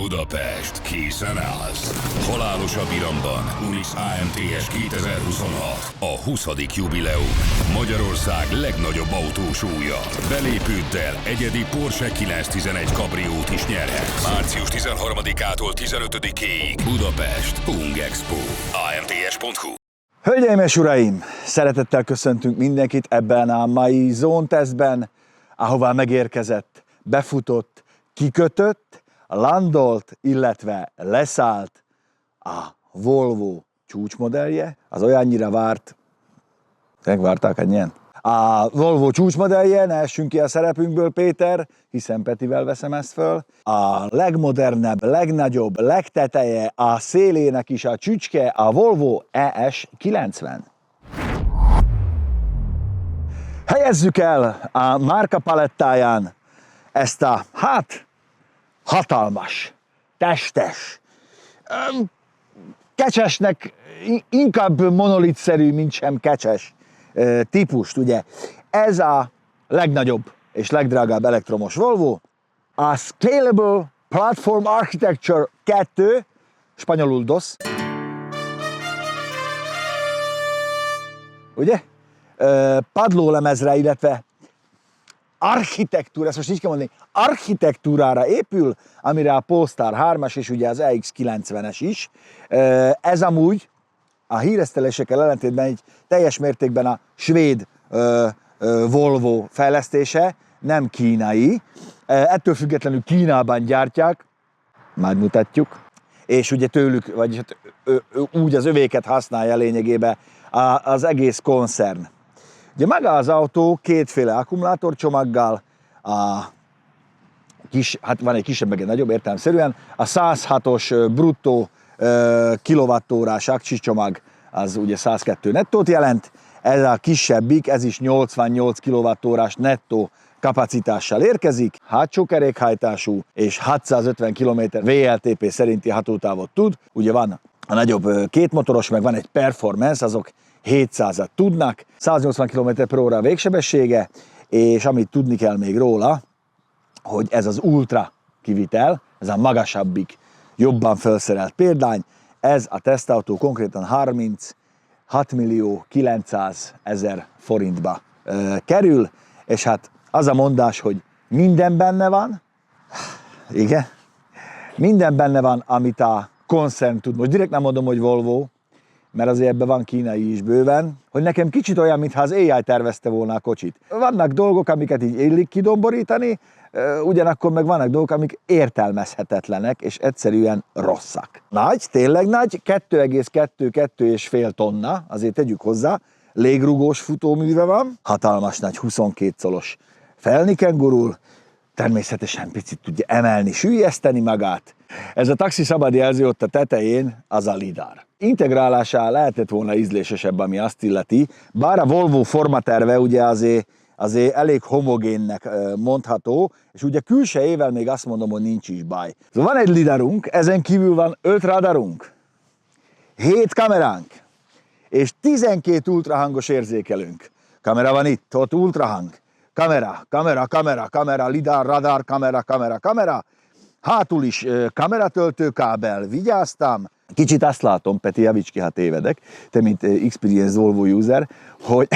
Budapest készen állsz. Halálosabb iramban Unix AMTS 2026. A 20. jubileum. Magyarország legnagyobb autósúlya. Belépőddel egyedi Porsche 911 kabriót is nyerhetsz. Március 13-ától 15-ig Budapest Ungexpo. AMTS.hu. Hölgyeim és uraim, szeretettel köszöntünk mindenkit ebben a mai Zone Testben, ahová megérkezett, befutott, kikötött, landolt, illetve leszállt a Volvo csúcsmodellje, az olyannyira várt, megvárták ennyien? A Volvo csúcsmodellje, ne essünk ki a szerepünkből, Péter, hiszen Petivel veszem ezt föl. A legmodernebb, legnagyobb, legteteje, a szélének is a csücske, a Volvo ES90. Helyezzük el a márka palettáján ezt a, hatalmas, testes, kecsesnek, inkább monolitszerű, mint sem kecses típust, ugye. Ez a legnagyobb és legdrágább elektromos Volvo, a Scalable Platform Architecture 2, spanyolul DOS, ugye? Padlólemezre, illetve architektúra, ezt most így kell mondani, architektúrára épül, amire a Polestar 3-as és ugye az EX90-es is. Ez amúgy a híresztelésekkel ellentétben egy teljes mértékben a svéd Volvo fejlesztése, nem kínai. Ettől függetlenül Kínában gyártják, majd mutatjuk, és ugye tőlük, vagyis úgy az övéket használja lényegében az egész koncern. Ugye maga az autó kétféle akkumulátorcsomaggal, van egy kisebb, meg egy nagyobb értelemszerűen, a 106-os bruttó kilowattórás aksicsomag az ugye 102 nettót jelent, ez a kisebbik, ez is 88 kilowattórás nettó kapacitással érkezik, hátsó kerékhajtású és 650 km VLTP szerinti hatótávot tud, ugye van a nagyobb kétmotoros, meg van egy performance, azok 700-at tudnak, 180 km/h a végsebessége, és amit tudni kell még róla, hogy ez az ultra kivitel, ez a magasabbik, jobban felszerelt példány, ez a tesztautó konkrétan 36.900.000 forintba kerül, és hát az a mondás, hogy minden benne van, igen, minden benne van, amit a koncern tud. Most direkt nem mondom, hogy Volvo, mert azért ebben van kínai is bőven, hogy nekem kicsit olyan, mintha az AI tervezte volna a kocsit. Vannak dolgok, amiket így illik kidomborítani, ugyanakkor meg vannak dolgok, amik értelmezhetetlenek, és egyszerűen rosszak. Nagy, tényleg nagy, 2,2-2,5 tonna, azért tegyük hozzá, légrugós futóműve van, hatalmas nagy 22 colos felniken gurul, természetesen picit tudja emelni, süllyeszteni magát. Ez a taxi szabad jelző ott a tetején, az a lidar. Integrálása lehetett volna ízlésesebb, ami azt illeti, bár a Volvo formaterve ugye azért elég homogénnek mondható, és ugye külsejével még azt mondom, hogy nincs is baj. Szóval van egy lidarunk, ezen kívül van 5 radarunk, 7 kameránk, és 12 ultrahangos érzékelőnk. Kamera van itt, ott ultrahang. Kamera, lidar, radar, kamera. Hátul is kameratöltőkábel, vigyáztam. Kicsit azt látom, Peti, javíts ki, ha tévedek, te mint Experience Volvo user, hogy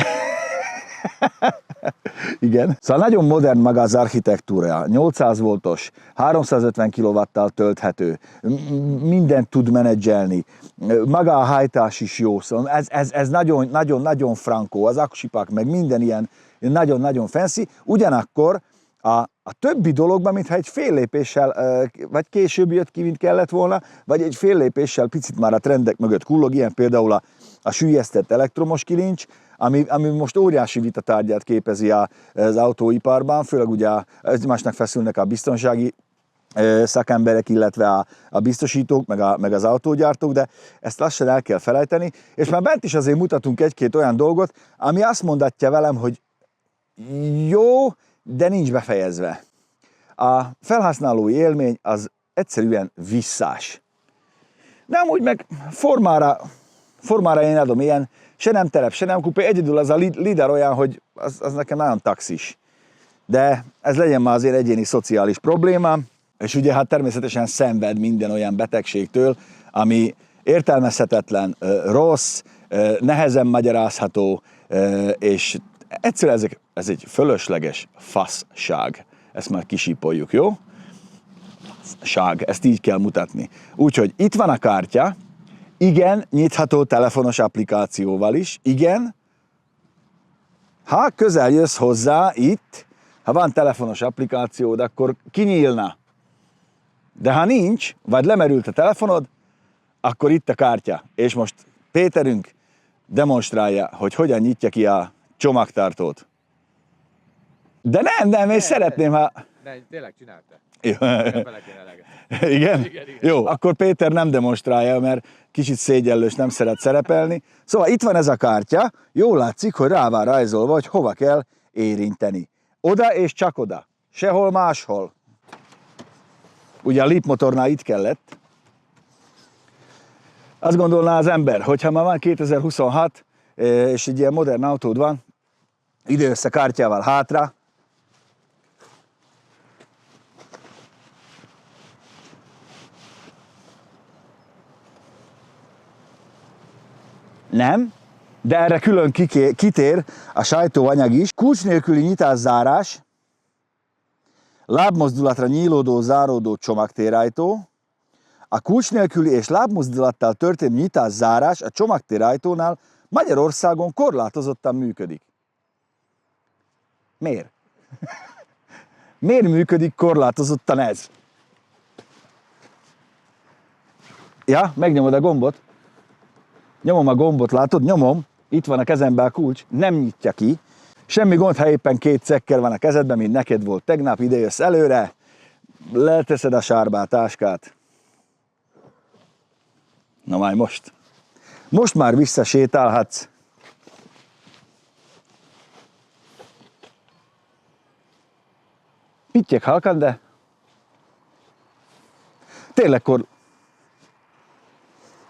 igen. Szóval nagyon modern maga az architektúra, 800 voltos, 350 kW-tal tölthető, mindent tud menedzselni, maga a hajtás is jó, szóval ez nagyon frankó, az akusipak, meg minden ilyen nagyon-nagyon fancy, ugyanakkor a többi dologban, mintha egy fél lépéssel, vagy később jött ki, mint kellett volna, vagy egy fél lépéssel picit már a trendek mögött kullog, ilyen például a süllyesztett elektromos kilincs, ami most óriási vitatárgyát képezi az autóiparban, főleg ugye egymásnak feszülnek a biztonsági szakemberek, illetve a biztosítók, meg az autógyártók, de ezt lassan el kell felejteni, és már bent is azért mutatunk egy-két olyan dolgot, ami azt mondatja velem, hogy jó, de nincs befejezve. A felhasználói élmény az egyszerűen visszás. De amúgy meg formára én adom ilyen, se nem telep, se nem kupé, egyedül az a lidar olyan, hogy az nekem nagyon taxis. De ez legyen már azért egyéni szociális problémám. És ugye hát természetesen szenved minden olyan betegségtől, ami értelmezhetetlen, rossz, nehezen magyarázható, és egyszerűen ez egy fölösleges faszság. Ezt már kisípoljuk, jó? Ság, ezt így kell mutatni. Úgyhogy itt van a kártya, igen, nyitható telefonos applikációval is, igen. Ha közel jössz hozzá itt, ha van telefonos applikációd, akkor kinyílna. De ha nincs, vagy lemerült a telefonod, akkor itt a kártya. És most Péterünk demonstrálja, hogy hogyan nyitja ki a csomagtartót. De nem, én szeretném, ha... De tényleg csinálta. Igen? Jó, akkor Péter nem demonstrálja, mert kicsit szégyellős, nem szeret szerepelni. Szóval itt van ez a kártya, jól látszik, hogy rá van rajzolva, hogy hova kell érinteni. Oda és csak oda. Sehol máshol. Ugye a lépmotornál itt kellett. Azt gondolná az ember, hogyha már van 2026, és egy ilyen modern autód van, ide össze kártyával hátra, nem, de erre külön kitér a sajtóanyag is. Kulcs nélküli nyitás-zárás, lábmozdulatra nyílódó, záródó csomagtérajtó, a kulcs nélküli és lábmozdulattal történő nyitás-zárás a csomagtérajtónál Magyarországon korlátozottan működik. Miért? Miért működik korlátozottan ez? Ja, megnyomod a gombot. Nyomom a gombot, látod? Nyomom. Itt van a kezemben a kulcs. Nem nyitja ki. Semmi gond, ha éppen 2 cekker van a kezedben, mint neked volt tegnap, ide jössz előre, leteszed a sárba a táskát. Na majd most. Most már visszasétálhatsz. Pittyek halkan, de tényleg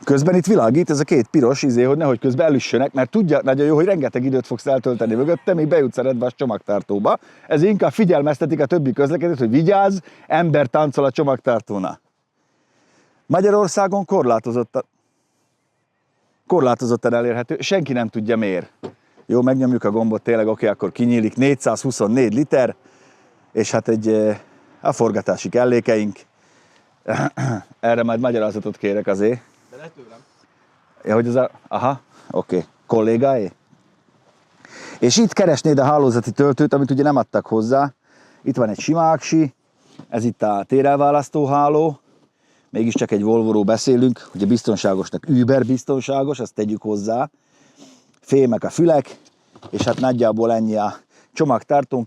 közben itt világít ez a 2 piros hogy nehogy közben elüssönek, mert tudja nagyon jó, hogy rengeteg időt fogsz eltölteni mögöttem, míg bejutsz a redvás csomagtartóba. Ez inkább figyelmeztetik a többi közlekedőt, hogy vigyázz, ember táncol a csomagtartónál. Magyarországon korlátozottan elérhető, senki nem tudja miért. Jó, megnyomjuk a gombot, tényleg oké, akkor kinyílik, 424 liter, és hát a forgatási kellékeink. Erre majd magyarázatot kérek azért. De ne tőlem. Ja, hogy aha, oké, kollégáé. És itt keresnéd a hálózati töltőt, amit ugye nem adtak hozzá. Itt van egy sima aksi, ez itt a térelválasztó háló. Mégiscsak egy Volvo-ról beszélünk, ugye biztonságosnak, über biztonságos, azt tegyük hozzá. Fémek a fülek, és hát nagyjából ennyi a csomagtartón,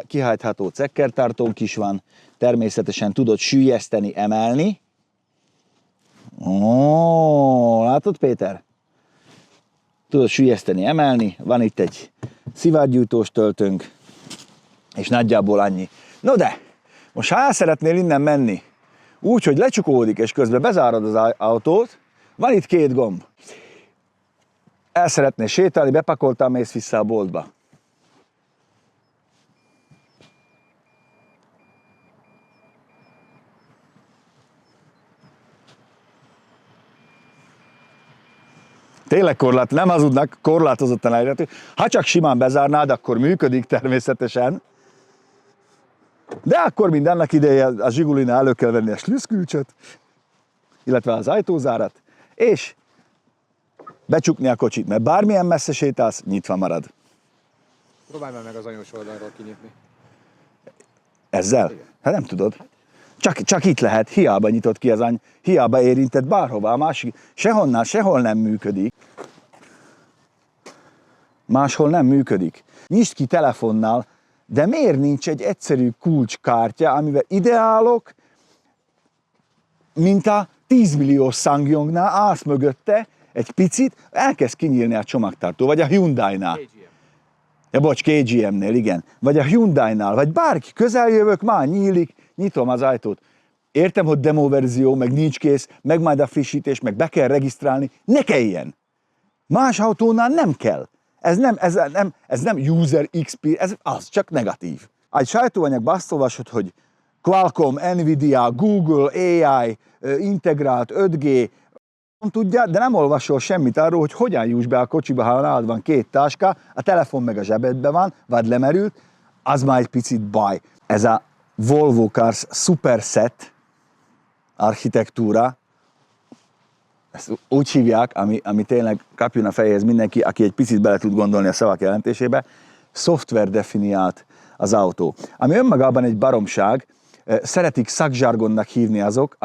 kihajtható cekkertartónk is van. Természetesen tudod süllyeszteni, emelni. Ó, látod, Péter? Tudod süllyeszteni, emelni. Van itt egy szivárgyújtós töltőnk, és nagyjából annyi. No de, most ha el szeretnél innen menni, úgy, hogy lecsukódik, és közben bezárod az autót, van itt 2 gomb. El szeretnél sétálni, bepakoltál, mész vissza a boltba. Tényleg nem hazudnak, korlátozottan elérhető. Ha csak simán bezárnád, akkor működik természetesen. De akkor mindennek ideje a Zsigulinál elő kell venni a slüsszkulcsot, illetve az ajtózárat, és becsukni a kocsit, mert bármilyen messze sétálsz, nyitva marad. Próbálj meg az anyós oldalról kinyitni. Ezzel? Igen. Hát nem tudod. Csak itt lehet, hiába nyitott ki az hiába érintett bárhova, a másik, sehol nem működik. Máshol nem működik. Nyisd ki telefonnál, de miért nincs egy egyszerű kulcskártya, amivel ideálok, mint a 10 milliós Sangyongnál, állsz mögötte egy picit, elkezd kinyílni a csomagtartó, vagy a Hyundai-nál. KGM. Ja, bocs, KGM-nél, igen. Vagy a Hyundai-nál, vagy bárki, közeljövök, már nyílik, nyitom az ajtót. Értem, hogy demoverzió, meg nincs kész, meg majd a frissítés, meg be kell regisztrálni, ne kelljen. Más autónál nem kell. Ez nem user experience, ez az csak negatív. Egy sajtóanyagban azt olvasod, hogy Qualcomm, Nvidia, Google, AI, integrált 5G, tudja, de nem olvasol semmit arról, hogy hogyan juss be a kocsiba, ha nálad van 2 táska, a telefon meg a zsebedben van, vagy lemerült, az már egy picit baj. Ez a Volvo Cars Superset architektúra, ezt úgy hívják, ami tényleg kapjon a fejéhez mindenki, aki egy picit bele tud gondolni a szavak jelentésébe, szoftver definiált az autó. Ami önmagában egy baromság, szeretik szakzsargonnak hívni azok,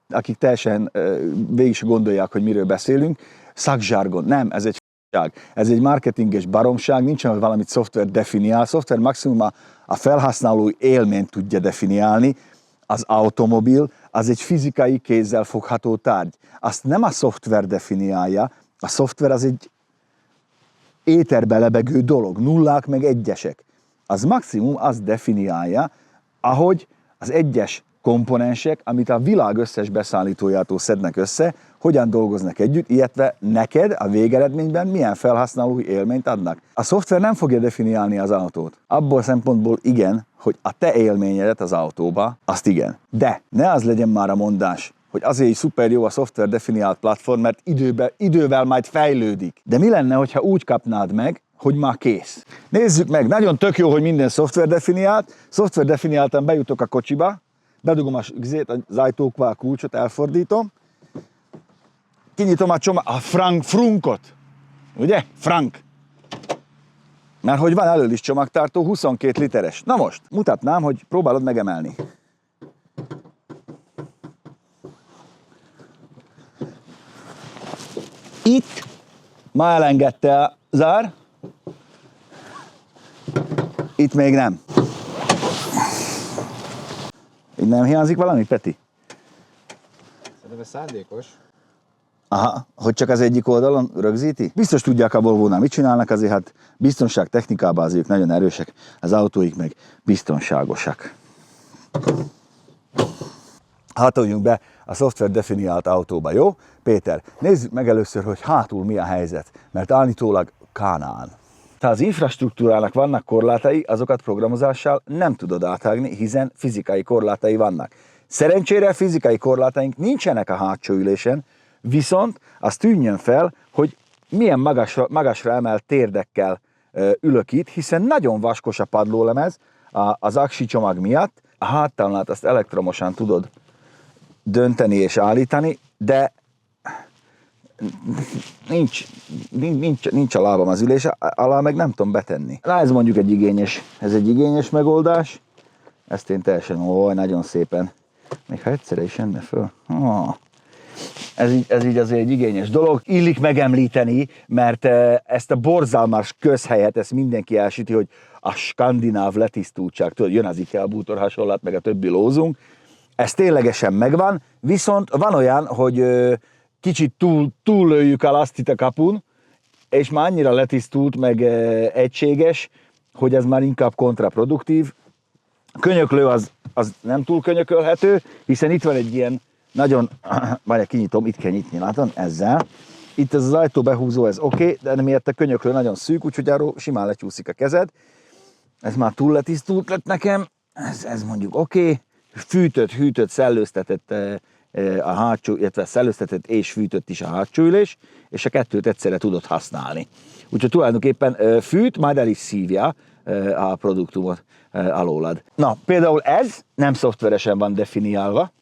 akik teljesen végig is gondolják, hogy miről beszélünk. Szakzsargon. Nem, ez egy f***ság. Ez egy marketinges baromság, nincsen, hogy valamit szoftver definiál. A szoftver maximum a felhasználói élményt tudja definiálni. Az automobil az egy fizikai kézzel fogható tárgy. Azt nem a szoftver definiálja, a szoftver az egy éterbe lebegő dolog, nullák meg egyesek. Az maximum azt definiálja, ahogy az egyes komponensek, amit a világ összes beszállítójától szednek össze, hogyan dolgoznak együtt, illetve neked a végeredményben milyen felhasználói élményt adnak. A szoftver nem fogja definiálni az autót. Abból szempontból igen, hogy a te élményedet az autóba, azt igen. De ne az legyen már a mondás, hogy azért is szuper jó a szoftver definiált platform, mert idővel majd fejlődik. De mi lenne, hogyha úgy kapnád meg, hogy már kész? Nézzük meg, nagyon tök jó, hogy minden szoftver definiált. Szoftver definiáltan bejutok a kocsiba, bedugom az ajtókba a kulcsot, elfordítom, kinyitom a Frankot, ugye? Frank. Mert hogy van elől is csomagtartó, 22 literes. Na most, mutatnám, hogy próbálod megemelni. Itt már elengedte a zár, itt még nem. Itt nem hiányzik valami, Peti? Szerintem ez szándékos. Aha, hogy csak az egyik oldalon rögzíti? Biztos tudják a Volvo-nál mit csinálnak, azért hát biztonság technikában azért nagyon erősek, az autóik meg biztonságosak. Hatoljunk be a szoftver definiált autóba, jó? Péter, nézzük meg először, hogy hátul mi a helyzet, mert állítólag Kánaán. Ha az infrastruktúrának vannak korlátai, azokat programozással nem tudod áthágni, hiszen fizikai korlátai vannak. Szerencsére fizikai korlátaink nincsenek a hátsó ülésen, viszont az tűnjön fel, hogy milyen magasra emelt térdekkel ülök itt, hiszen nagyon vaskos a padlólemez az aksi csomag miatt. A háttalnát azt elektromosan tudod dönteni és állítani, de nincs a lábam az ülés alá, meg nem tudom betenni. Na ez mondjuk egy igényes megoldás. Ezt én teljesen, nagyon szépen. Még ha egyszerre is jönne föl. Ez így azért egy igényes dolog. Illik megemlíteni, mert ezt a borzalmas közhelyet, ezt mindenki elsüti, hogy a skandináv letisztultság, tudod, jön az IKEA bútor hasonlat, meg a többi lózunk. Ez ténylegesen megvan, viszont van olyan, hogy kicsit túllőjük el azt itt a kapun, és már annyira letisztult, meg egységes, hogy ez már inkább kontraproduktív. Könyöklő az nem túl könyökölhető, hiszen itt van egy ilyen nagyon, várjál, kinyitom, itt kell nyitni, látod, ezzel. Itt ez az ajtó behúzó, ez oké, de miért a könyöklő nagyon szűk, úgyhogy arról simán lecsúszik a kezed. Ez már túl letisztult lett nekem, ez mondjuk oké. Hűtött, szellőztetett a hátsó, illetve szellőztetett és fűtött is a hátsó ülés, és a kettőt egyszerre tudod használni. Úgyhogy tulajdonképpen fűt, majd el is szívja a produktumot alólad. Na, például ez nem szoftveresen van definiálva,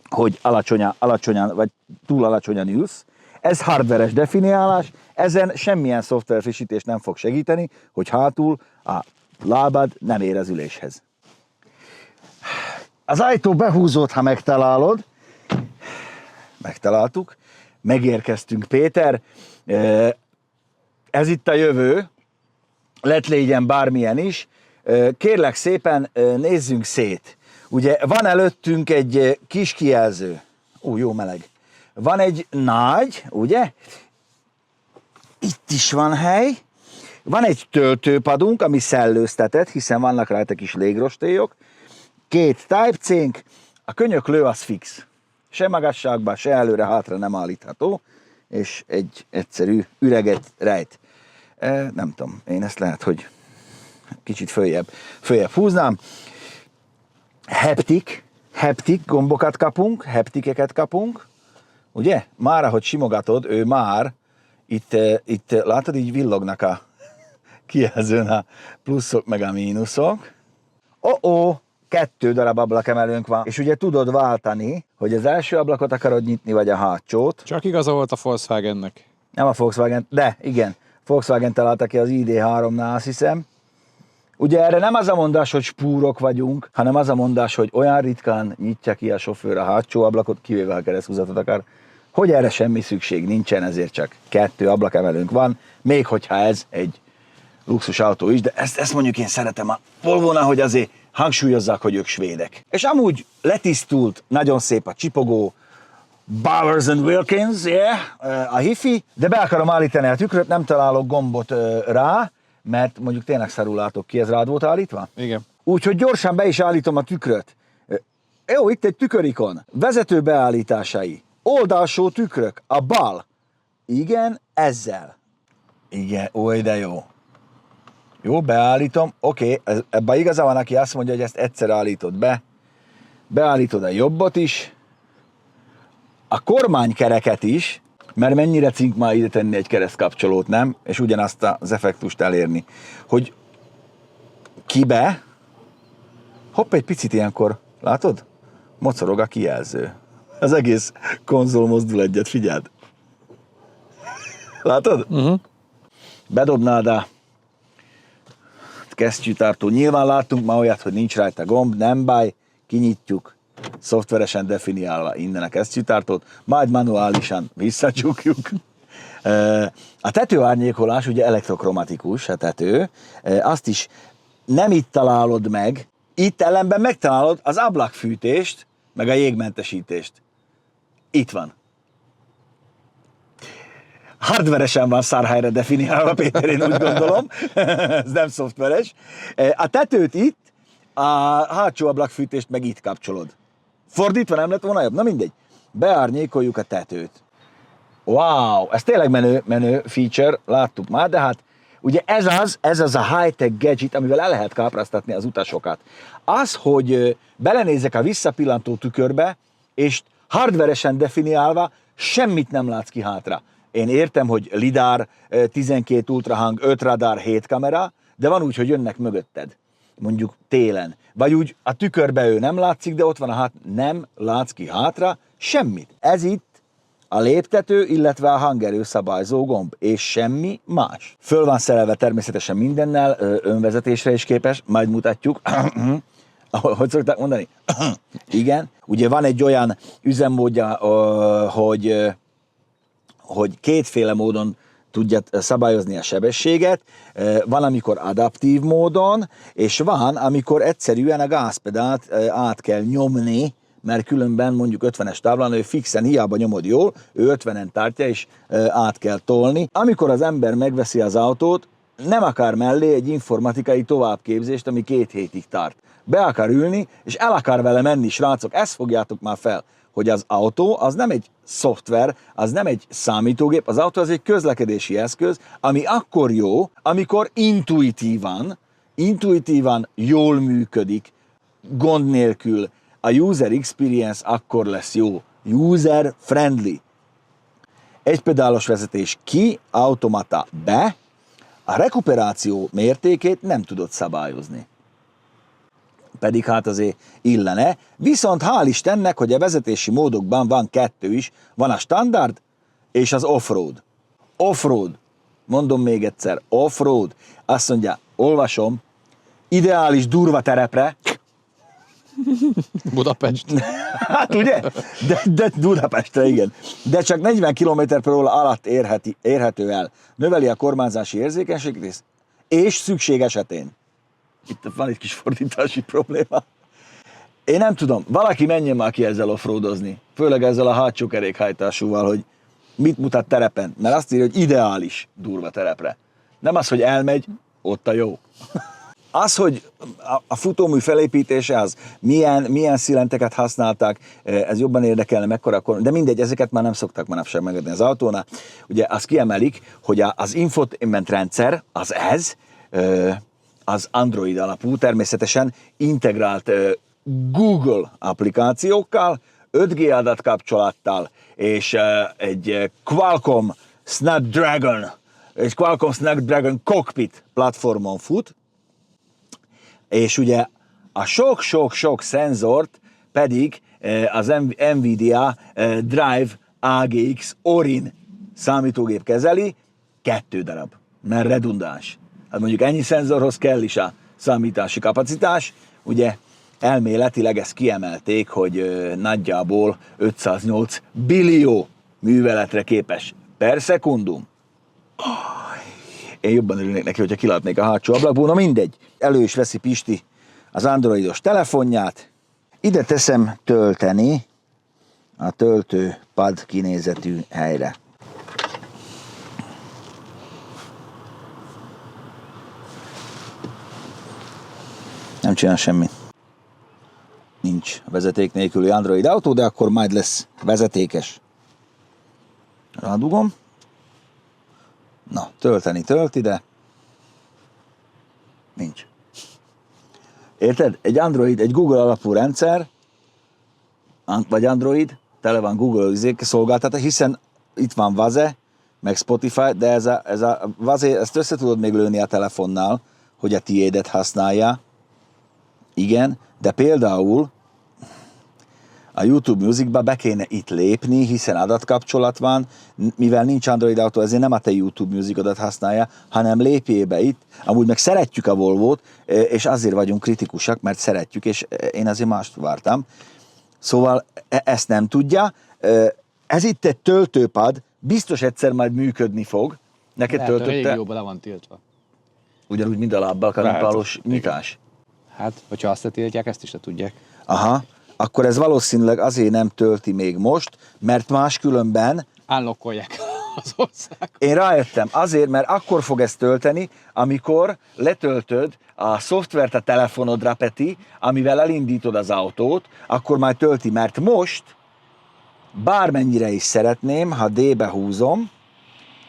hogy alacsonyan vagy túl alacsonyan ülsz. Ez hardveres definiálás, ezen semmilyen szoftverfrissítés nem fog segíteni, hogy hátul a lábad nem ér az üléshez. Az ajtó behúzót, ha megtalálod, megtaláltuk, megérkeztünk, Péter, ez itt a jövő, lett légyen bármilyen is, kérlek szépen nézzünk szét. Ugye van előttünk egy kis kijelző, jó meleg, van egy nagy, ugye, itt is van hely, van egy töltőpadunk, ami szellőztetett, hiszen vannak rajta kis légrostélyok, 2 Type-C-nk, a könyöklő az fix. Se magasságban, se előre-hátra nem állítható, és egy egyszerű üreget rejt. Nem tudom, én ezt lehet, hogy kicsit följebb húznám. haptik gombokat kapunk, haptikeket kapunk, ugye? Már ahogy simogatod, ő már itt látod, így villognak a kijelzőn a pluszok meg a mínuszok. 2 darab ablakemelőnk van, és ugye tudod váltani, hogy az első ablakot akarod nyitni, vagy a hátsót. Csak igaza volt a Volkswagennek. Nem a Volkswagen, de igen, Volkswagen találta ki az ID3-nál, azt hiszem. Ugye erre nem az a mondás, hogy spúrok vagyunk, hanem az a mondás, hogy olyan ritkán nyitja ki a sofőr a hátsó ablakot, kivéve ha kereszthúzatot akar, hogy erre semmi szükség nincsen, ezért csak 2 ablakemelőnk van, még hogyha ez egy luxus autó is, de ezt mondjuk én szeretem a Volvo-nál, hogy azért hangsúlyozzák, hogy ők svédek. És amúgy letisztult, nagyon szép a csipogó, Bowers & Wilkins, a hifi, de be akarom állítani a tükröt, nem találok gombot rá, mert mondjuk tényleg szarul látok ki, ez rád volt állítva? Igen. Úgyhogy gyorsan be is állítom a tükröt. Jó, itt egy tükörikon, vezető beállításai, oldalsó tükrök, a bal. Igen, ezzel. Igen, oly de jó. Jó, beállítom, oké, ebben igaza van, aki azt mondja, hogy ezt egyszer állítod be. Beállítod a jobbot is, a kormánykereket is, mert mennyire cink már ide tenni egy keresztkapcsolót, nem? És ugyanazt az effektust elérni. Hogy kibe, hopp, egy picit ilyenkor, látod? Mocorog a kijelző. Az egész konzol mozdul egyet, figyeld. Látod? Bedobnád a kesztyűtartó. Nyilván láttunk már olyat, hogy nincs rajta gomb, nem baj, kinyitjuk, szoftveresen definiálva innen a kesztyűtartót, majd manuálisan visszacsukjuk. A tetőárnyékolás ugye elektrokromatikus, a tető, azt is nem itt találod meg, itt ellenben megtalálod az ablakfűtést, meg a jégmentesítést. Itt van. Hardveresen van szárhelyre definiálva, Péter, én úgy gondolom, ez nem szoftveres. A tetőt itt, a hátsó ablakfűtést meg itt kapcsolod. Fordítva nem lett volna jobb? Na mindegy. Beárnyékoljuk a tetőt. Wow, ez tényleg menő feature, láttuk már, de hát ugye ez az a high-tech gadget, amivel el lehet kápráztatni az utasokat. Az, hogy belenézek a visszapillantó tükörbe, és hardveresen definiálva semmit nem látsz ki hátra. Én értem, hogy lidar, 12 ultrahang, 5 radar, 7 kamera, de van úgy, hogy jönnek mögötted. Mondjuk télen. Vagy úgy a tükörbe ő nem látszik, de ott van nem látsz ki hátra semmit. Ez itt a léptető, illetve a hangerő szabályzó gomb, és semmi más. Föl van szerelve természetesen mindennel, önvezetésre is képes, majd mutatjuk. Hogy szokták mondani? Igen. Ugye van egy olyan üzemmódja, hogy kétféle módon tudja szabályozni a sebességet, van, amikor adaptív módon, és van, amikor egyszerűen a gázpedált át kell nyomni, mert különben mondjuk 50-es táblán ő fixen, hiába nyomod jól, ő 50-en tartja, és át kell tolni. Amikor az ember megveszi az autót, nem akar mellé egy informatikai továbbképzést, ami 2 hétig tart. Be akar ülni, és el akar vele menni, srácok, ezt fogjátok már fel, hogy az autó az nem egy szoftver, az nem egy számítógép, az autó az egy közlekedési eszköz, ami akkor jó, amikor intuitívan jól működik, gond nélkül. A user experience akkor lesz jó, user friendly. Egypedálos vezetés ki, automata be, a rekuperáció mértékét nem tudod szabályozni. Pedig hát azért illene. Viszont hál' Istennek, hogy a vezetési módokban van 2 is, van a standard és az offroad. Offroad, mondom még egyszer, offroad, azt mondja, olvasom, ideális durva terepre. Budapest. Hát ugye? De Budapestre, igen. De csak 40 km/h alatt érhető el. Növeli a kormányzási érzékenységet, és szükség esetén. Itt van egy kis fordítási probléma. Én nem tudom, valaki menjen már ki ezzel offroadozni, főleg ezzel a hátsó kerékhajtásúval, hogy mit mutat terepen, mert azt írja, hogy ideális durva terepre. Nem az, hogy elmegy, ott a jó. Az, hogy a futómű felépítése, az milyen szilenteket használták, ez jobban érdekelne, mekkora, de mindegy, ezeket már nem szoktak manapság megadni az autónál. Ugye azt kiemelik, hogy az infotainment rendszer, az Android alapú, természetesen integrált Google applikációkkal, 5G adatkapcsolattal, és egy Qualcomm Snapdragon Cockpit platformon fut, és ugye a sok-sok-sok szenzort pedig az Nvidia Drive AGX Orin számítógép kezeli, 2 darab, mert redundáns. Hát mondjuk ennyi szenzorhoz kell is a számítási kapacitás, ugye elméletileg ezt kiemelték, hogy nagyjából 508 billió műveletre képes per szekundum. Én jobban örülnék neki, hogyha kilátnék a hátsó ablakból, na mindegy. Elő is veszi Pisti az androidos telefonját. Ide teszem tölteni a töltőpad kinézetű helyre. Nem csinál semmit. Nincs vezeték nélküli Android autó, de akkor majd lesz vezetékes. Rádugom. Na, tölteni tölti, de nincs. Érted? Egy Android, egy Google alapú rendszer, vagy Android, tele van Google szolgáltató, hiszen itt van Vaze, meg Spotify, de ez a Vaze, ezt össze tudod még lőni a telefonnál, hogy a tiédet használja. Igen, de például a YouTube Musicba be kéne itt lépni, hiszen adatkapcsolat van, mivel nincs Android autó, ezért nem a te YouTube Musicodat használja, hanem lépjél be itt. Amúgy meg szeretjük a Volvót, és azért vagyunk kritikusak, mert szeretjük, és én azért mást vártam. Szóval ezt nem tudja. Ez itt egy töltőpad, biztos egyszer majd működni fog. Neked töltötte? A régióban le van tiltva. Ugyanúgy, mint a lábbal kalimpálos nyitás. Hát, hogyha azt tiltják, ezt is le tudják. Aha, akkor ez valószínűleg azért nem tölti még most, mert máskülönben... Unlockolják az ország. Én rájöttem, azért, mert akkor fog ezt tölteni, amikor letöltöd a szoftvert a telefonodra, Peti, amivel elindítod az autót, akkor már tölti, mert most bármennyire is szeretném, ha D-be húzom,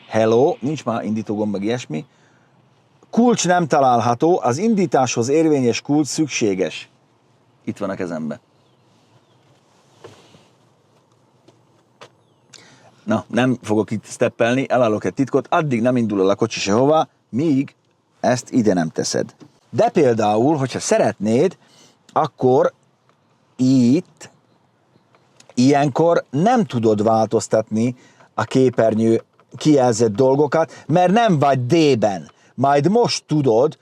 hello, nincs már indítógomb meg ilyesmi, kulcs nem található, az indításhoz érvényes kulcs szükséges. Itt van a kezemben. Na, nem fogok itt steppelni, elállok egy titkot, addig nem indul el a kocsi sehova, míg ezt ide nem teszed. De például, hogyha szeretnéd, akkor itt, ilyenkor nem tudod változtatni a képernyő kijelzett dolgokat, mert nem vagy D-ben. Majd most tudod,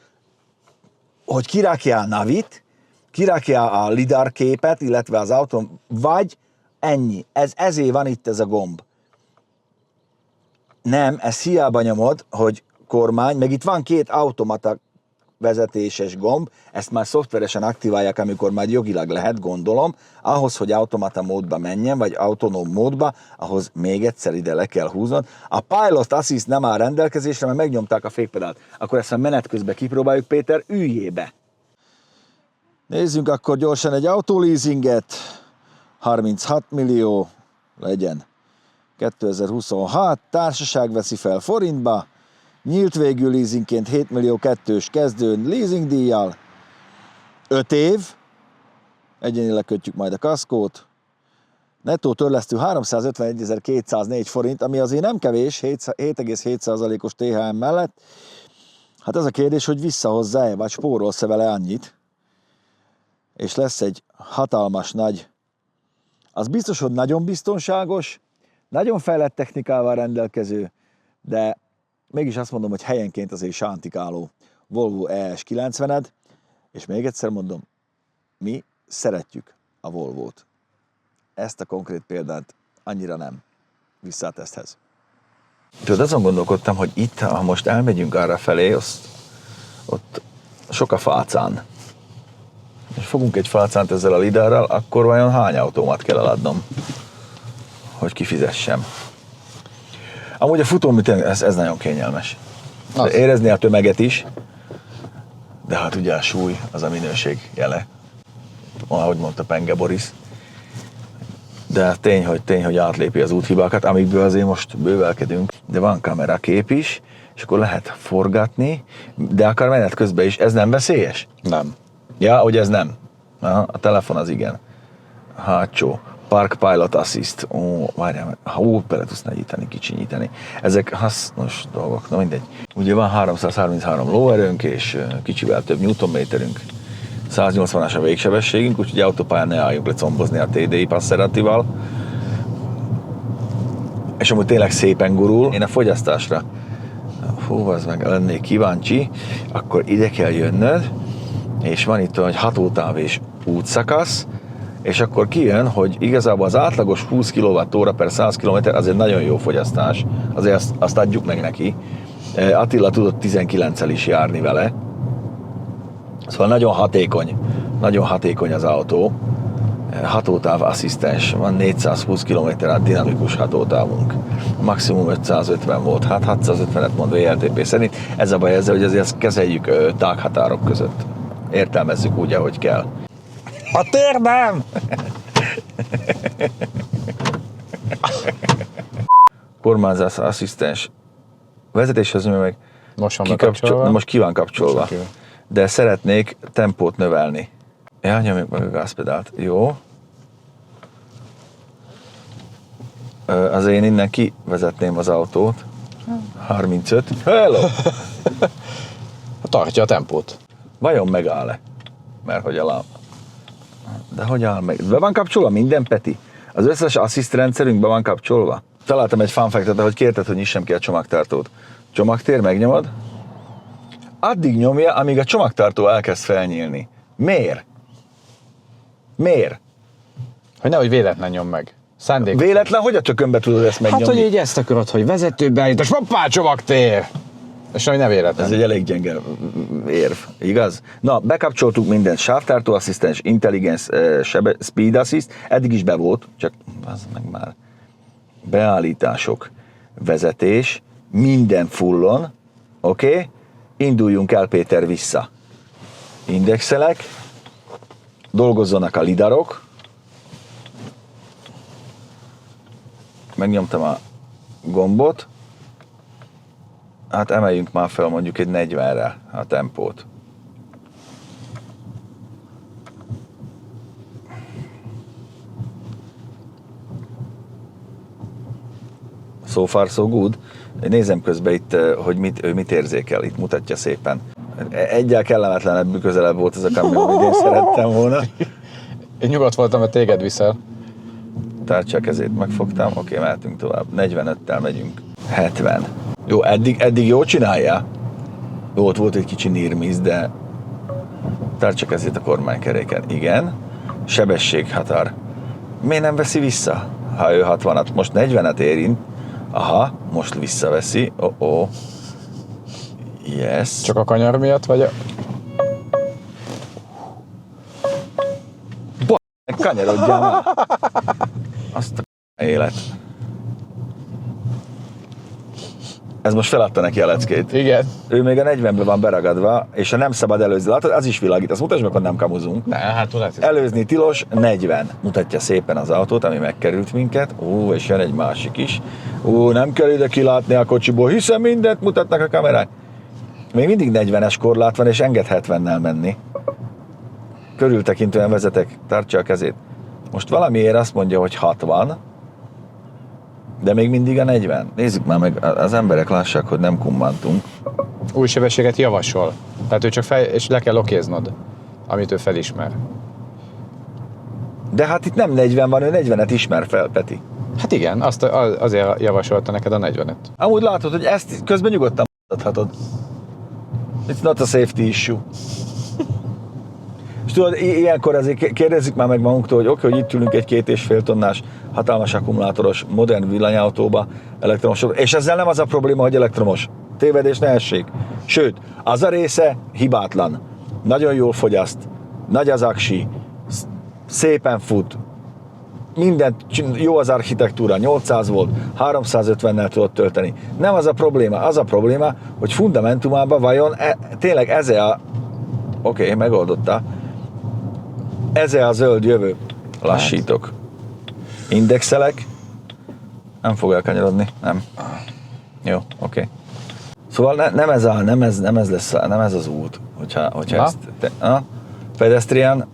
hogy kirakjál navit, kirakjál a lidar képet, illetve az autón, vagy ennyi. Ezért van itt ez a gomb. Nem, ezt hiába nyomod, hogy kormány, meg itt van 2 automata vezetéses gomb, ezt már szoftveresen aktiválják, amikor már jogilag lehet, gondolom, ahhoz, hogy automata módba menjen, vagy autonóm módba, ahhoz még egyszer ide le kell húznod. A Pilot Assist nem áll rendelkezésre, mert megnyomták a fékpedált. Akkor ezt a menet közben kipróbáljuk, Péter, üljé be! Nézzünk akkor gyorsan egy autoleasinget. 36 millió legyen. 2026, társaság veszi fel forintba, nyílt végű leasingként 7 millió 2-s kezdőn leasing díjjal, 5 év, egyenileg kötjük majd a kaszkót, nettó törlesztő 351.204 forint, ami azért nem kevés, 7,7%-os THM mellett. Hát az a kérdés, hogy visszahozza-e, vagy spórolsz-e vele annyit, és lesz egy hatalmas nagy, az biztos, hogy nagyon biztonságos, nagyon fejlett technikával rendelkező, de mégis azt mondom, hogy helyenként azért sántikáló Volvo ES90-ed, és még egyszer mondom, mi szeretjük a Volvót. Ezt a konkrét példát annyira nem. Vissza a teszthez. Tudod, azon gondolkodtam, hogy itt, ha most elmegyünk arra felé, ott sok a fácán. És fogunk egy fácánt ezzel a lidárral, akkor vajon hány autómat kell eladnom, hogy kifizessem. Amúgy a futómű, ez nagyon kényelmes. Érezni a tömeget is, de hát ugye a súly, az a minőség jele. Ahogy mondta Penge Boris. De tény, hogy átlépi az úthibákat, amikből azért most bővelkedünk. De van kamerakép is, és akkor lehet forgatni, de akár menet közben is. Ez nem veszélyes? Nem. Ja, hogy ez nem. Aha, a telefon az igen. Hátsó. Park Pilot Assist. Ó, várjál meg. Bele tudsz nagyítani, kicsinyíteni. Ezek hasznos dolgok, na mindegy. Ugye van 333 lóerőnk, és kicsivel több newtonméterünk. 180-as a végsebességünk, úgyhogy autópályán ne álljunk le combozni a TDI Passeratival. És amúgy tényleg szépen gurul. Én a fogyasztásra, az meg lennék kíváncsi, akkor ide kell jönnöd, és van itt egy hatótávés útszakasz, és akkor kijön, hogy igazából az átlagos 20 kWh per 100 km az egy nagyon jó fogyasztás, azért azt adjuk meg neki. Attila tudott 19-el is járni vele, szóval nagyon hatékony az autó. Hatótáv asszisztens, van 420 km dinamikus hatótávunk. Maximum 550 volt, hát 650-et mond VLTP szerint. Ez a baj ezzel, hogy azért ezt kezeljük tághatárok között. Értelmezzük úgy, ahogy kell. A térdem! Kormányzás asszisztens. Vezetéshez meg Most van bekapcsolva. most ki van kapcsolva. De szeretnék tempót növelni. Ja, nyomjuk meg a gázpedált. Jó. Az én innen kivezetném az autót. 35. Hello! Tartja a tempót. Vajon megáll-e? Mert hogy alá... De hogy áll meg? Be van kapcsolva minden, Peti? Az összes assziszt rendszerünk be van kapcsolva? Találtam egy fun fact-et, ahogy kérted, hogy nyissam ki a csomagtartót. Csomagtér, megnyomod? Addig nyomja, amíg a csomagtartó elkezd felnyílni. Miért? Miért? Hogy nehogy véletlen nyom meg. Szándék. Véletlen, hogy a tökönbe tudod ezt megnyomni? Hát, hogy így ezt akarod, hogy vezetőbeállítás, hoppá, csomagtér! És hogy ne véletlen. Ez egy elég gyenge érv, igaz? Na, bekapcsoltuk mindent, sávtartó asszisztens, intelligens speed assist, eddig is be volt, csak az meg már beállítások, vezetés, minden fullon, oké? Induljunk el, Péter, vissza. Indexelek, dolgozzanak a lidarok, megnyomtam a gombot, hát emeljünk már fel mondjuk egy 40-re a tempót. So far so good. Nézem közben itt, hogy ő mit érzékel, itt mutatja szépen. Egyel kellemetlenebb, közelebb volt ez a kamion, amit én szerettem volna. Én nyugodt voltam, mert téged viszel. Tártsa a kezét, megfogtam, oké, mehetünk tovább. 45-tel megyünk. 70. Jó, eddig jól csinálja. Volt egy kicsi nírmiz, de tártsa kezét a kormánykeréken. Igen. Sebességhatár. Miért nem veszi vissza? Ha ő 60-at, most 40-et érint. Aha, most visszaveszi. Oh. Yes. Csak a kanyar miatt, vagy a... Kanyarodjál már. Azt a élet. Ez most feladta neki a leckét. Igen. Ő még a 40-ben van beragadva, és ha nem szabad előzni, látod, az is világít. Azt mutasd meg, hogy nem kamuzunk. Ne, hát tudod. Előzni tilos, 40. Mutatja szépen az autót, ami megkerült minket. És jön egy másik is. Nem kell ide kilátni a kocsiból, hiszen mindent mutatnak a kamerák. Még mindig 40-es korlát van, és enged 70-nel menni. Körültekintően vezetek, tartsa a kezét. Most valamiért azt mondja, hogy 60, de még mindig a 40. Nézzük már meg, az emberek lássák, hogy nem kummantunk. Új sebességet javasol. Tehát ő csak és le kell okéznod, amit ő felismer. De hát itt nem 40 van, ő 40-et ismer fel, Peti. Hát igen, azért javasolta neked a 40-et. Amúgy látod, hogy ezt közben nyugodtan adhatod. It's not a safety issue. És tudod, ilyenkor azért kérdezzük már meg magunktól, hogy oké, hogy itt ülünk egy 2,5 tonnás hatalmas akkumulátoros, modern villanyautóba, elektromos, és ezzel nem az a probléma, hogy elektromos. Tévedés ne essék. Sőt, az a része hibátlan. Nagyon jól fogyaszt, nagy az aksi, szépen fut, mindent, jó az architektúra, 800 volt, 350-nel tudod tölteni. Nem az a probléma. Az a probléma, hogy fundamentumában vajon tényleg ez a... Oké, megoldotta. Ez a zöld jövő. Lassítok. Indexelek. Nem fog elkanyarodni. Nem. Jó, oké. Szóval nem ez lesz, nem ez az út, hogyha ezt... Pedestrian,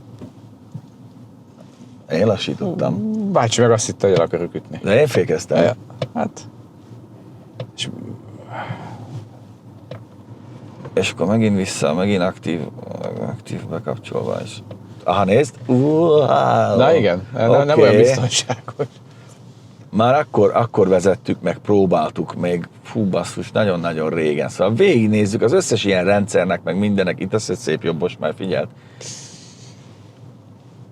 Én lassítottam. Bácsi meg azt hitte, hogy el akarok ütni. De én fékeztem. Ja, hát... És akkor megint vissza, megint aktív bekapcsolva is. Aha, nézd. Na igen, nem olyan biztonságos. Már akkor vezettük, meg próbáltuk még, fú basszus, nagyon-nagyon régen. Szóval végignézzük az összes ilyen rendszernek, meg mindenek. Itt az egy szép jobbos, már figyelt.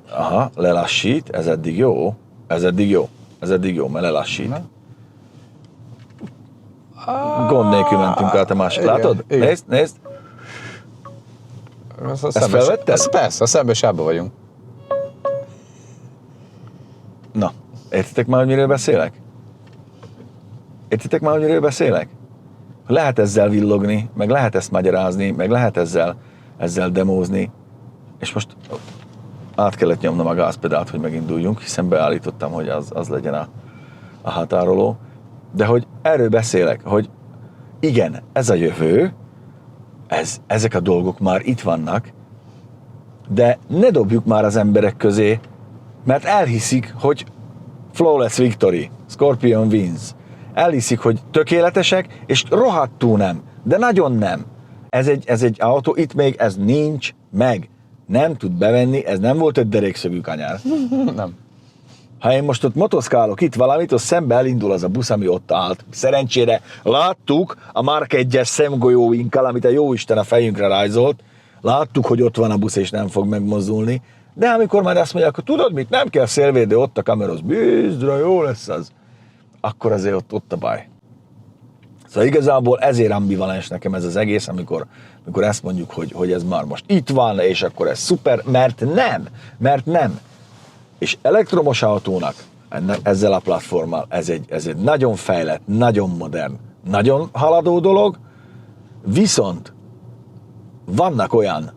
Aha, lelassít, ez eddig jó, mert lelassít. Gond nélkül mentünk át a másik, látod? Igen. Nézd. Ezt felvetted? Persze, a szembes sávban vagyunk. Na, értitek már, hogy miről beszélek? Lehet ezzel villogni, meg lehet ezt magyarázni, meg lehet ezzel demózni, és most át kellett nyomnom a gázpedált, hogy meginduljunk, hiszen beállítottam, hogy az legyen a határoló. De hogy erről beszélek, hogy igen, ez a jövő, ezek a dolgok már itt vannak, de ne dobjuk már az emberek közé, mert elhiszik, hogy flawless victory, Scorpion wins. Elhiszik, hogy tökéletesek, és rohadtul nem, de nagyon nem. Ez egy autó, itt még ez nincs meg. Nem tud bevenni, ez nem volt egy derékszögű kanyár. Nem. Ha én most ott motoszkálok itt valamit, az szembe elindul az a busz, ami ott állt. Szerencsére láttuk a Mark 1-es szemgolyóinkkal, amit a jóisten a fejünkre rajzolt. Láttuk, hogy ott van a busz, és nem fog megmozdulni. De amikor már azt mondják, hogy tudod mit, nem kell szélvédő, ott a kameroz, bízdra, jó lesz az. Akkor azért ott a baj. Szóval igazából ezért ambivalens nekem ez az egész, amikor ezt mondjuk, hogy ez már most itt van, és akkor ez szuper, mert nem. És elektromos autónak ezzel a platformmal ez egy nagyon fejlett, nagyon modern, nagyon haladó dolog, viszont vannak olyan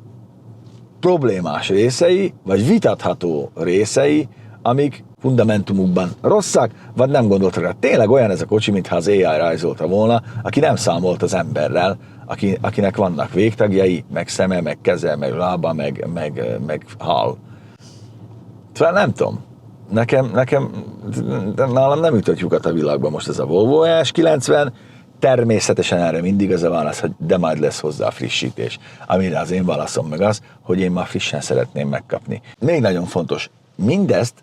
problémás részei, vagy vitatható részei, amik fundamentumukban rosszak, vagy nem gondoltak rá. Tényleg olyan ez a kocsi, mintha az AI rajzolta volna, aki nem számolt az emberrel, akinek vannak végtagjai, meg szeme, meg keze, meg lába, meg hal. Szóval nem tudom. Nálam nem ütött lyukat a világban most ez a Volvo ES90, természetesen erre mindig az a válasz, hogy de majd lesz hozzá frissítés. Amire az én válaszom meg az, hogy én már frissen szeretném megkapni. Még nagyon fontos, mindezt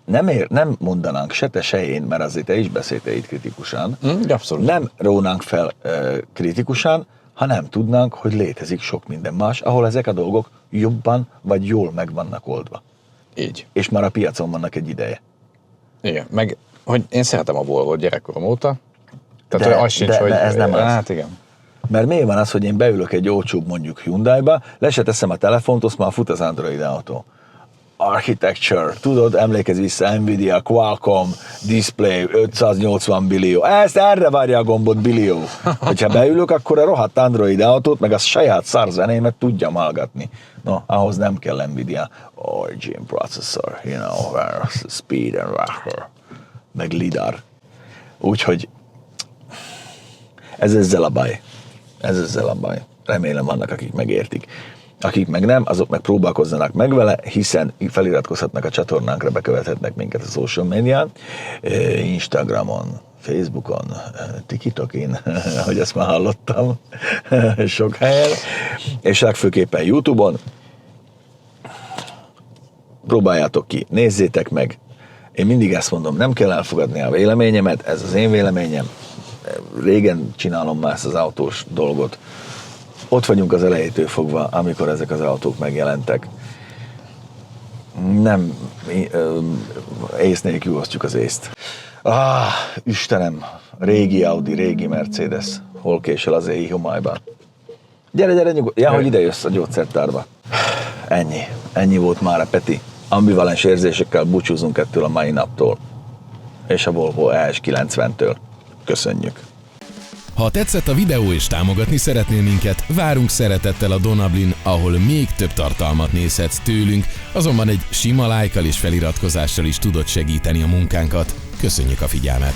nem mondanánk se te, se én, mert azért te is beszéltél itt kritikusan. Abszolút. Nem rónánk fel kritikusan, ha nem tudnánk, hogy létezik sok minden más, ahol ezek a dolgok jobban vagy jól meg vannak oldva. Így. És már a piacon vannak egy ideje. Igen, meg hogy én szeretem a Volvo-t gyerekkorom óta. Tehát az sincs, hogy... ez nem az. Hát igen. Mert miért van az, hogy én beülök egy olcsóbb mondjuk Hyundai-ba, le se teszem a telefont, azt már fut az Android autó. Architecture, tudod, emlékezz vissza, Nvidia, Qualcomm, Display, 580 billió. Ezt erre várja a gombot billió. Hogyha beülök, akkor a rohadt Android autót, meg a saját szar zenémet tudjam hallgatni. No, ahhoz nem kell Nvidia. Origin processor, you know, speed and rocker, meg lidar. Úgyhogy ez ezzel a baj. Remélem vannak, akik megértik. Akik meg nem, azok meg próbálkozzanak meg vele, hiszen feliratkozhatnak a csatornánkra, bekövethetnek minket a social médián, Instagramon, Facebookon, TikTokin, hogy ezt már hallottam sok helyen, és legfőképpen YouTube-on. Próbáljátok ki, nézzétek meg. Én mindig ezt mondom, nem kell elfogadni a véleményemet, ez az én véleményem. Régen csinálom már ezt az autós dolgot. Ott vagyunk az elejétől fogva, amikor ezek az autók megjelentek. Nem ész nélkül osztjuk az észt. Istenem, régi Audi, régi Mercedes. Hol késel az éj homályban? Gyere, nyugodj. Ja, hogy ide jössz a gyógyszertárba. Ennyi volt már a Peti. Ambivalens érzésekkel búcsúzunk ettől a mai naptól. És a Volvo ES90-től. Köszönjük! Ha tetszett a videó és támogatni szeretnél minket, várunk szeretettel a Donablin, ahol még több tartalmat nézhetsz tőlünk, azonban egy sima lájkkal és feliratkozással is tudod segíteni a munkánkat. Köszönjük a figyelmet!